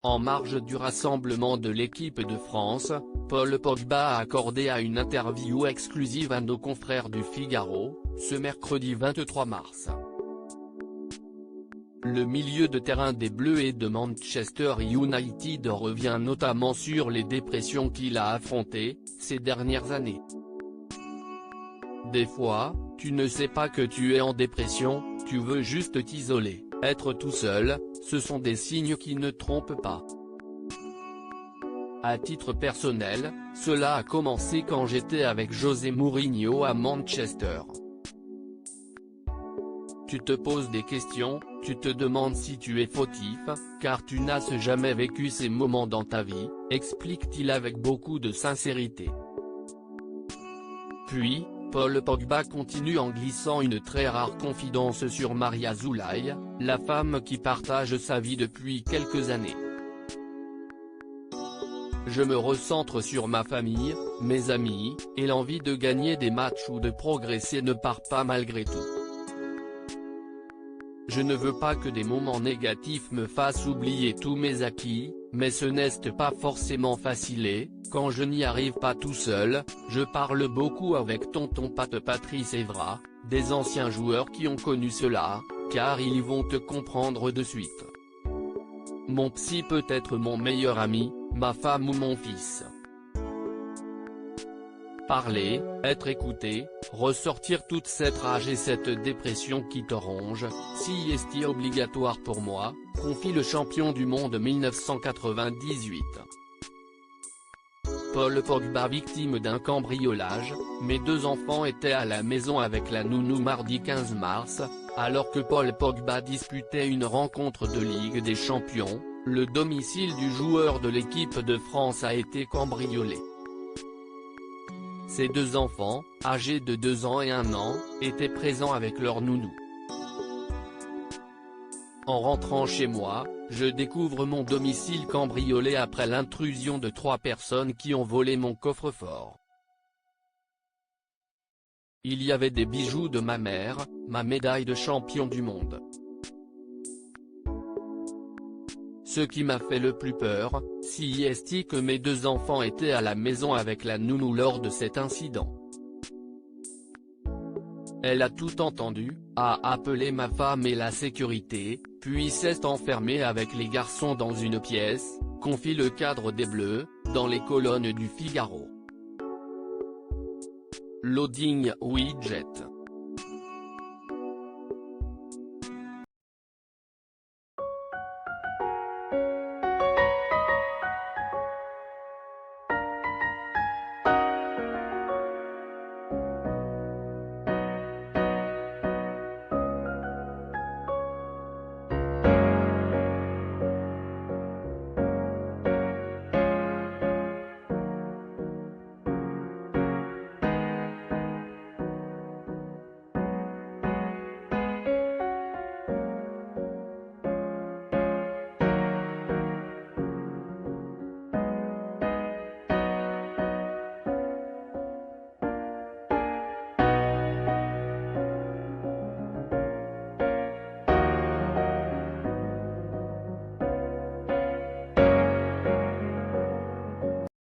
En marge du rassemblement de l'équipe de France, Paul Pogba a accordé à une interview exclusive à nos confrères du Figaro, ce mercredi 23 mars. Le milieu de terrain des Bleus et de Manchester United revient notamment sur les dépressions qu'il a affrontées, ces dernières années. Des fois, tu ne sais pas que tu es en dépression, tu veux juste t'isoler, être tout seul, ce sont des signes qui ne trompent pas. À titre personnel, cela a commencé quand j'étais avec José Mourinho à Manchester. Tu te poses des questions, tu te demandes si tu es fautif, car tu n'as jamais vécu ces moments dans ta vie, explique-t-il avec beaucoup de sincérité. Puis, Paul Pogba continue en glissant une très rare confidence sur Maria Zulay, la femme qui partage sa vie depuis quelques années. Je me recentre sur ma famille, mes amis, et l'envie de gagner des matchs ou de progresser ne part pas malgré tout. Je ne veux pas que des moments négatifs me fassent oublier tous mes acquis, mais ce n'est pas forcément facile et, quand je n'y arrive pas tout seul, je parle beaucoup avec tonton Patrice Evra, des anciens joueurs qui ont connu cela, car ils vont te comprendre de suite. Mon psy peut être mon meilleur ami, ma femme ou mon fils. Parler, être écouté, ressortir toute cette rage et cette dépression qui te ronge, si est obligatoire pour moi, confie le champion du monde 1998. Paul Pogba victime d'un cambriolage, mes deux enfants étaient à la maison avec la nounou mardi 15 mars, alors que Paul Pogba disputait une rencontre de Ligue des Champions, le domicile du joueur de l'équipe de France a été cambriolé. Ces deux enfants, âgés de 2 ans et 1 an, étaient présents avec leur nounou. En rentrant chez moi, je découvre mon domicile cambriolé après l'intrusion de 3 personnes qui ont volé mon coffre-fort. Il y avait des bijoux de ma mère, ma médaille de champion du monde. Ce qui m'a fait le plus peur, c'est que mes 2 enfants étaient à la maison avec la nounou lors de cet incident. Elle a tout entendu, a appelé ma femme et la sécurité, puis s'est enfermée avec les garçons dans une pièce, confie le cadre des Bleus, dans les colonnes du Figaro. Loading widget.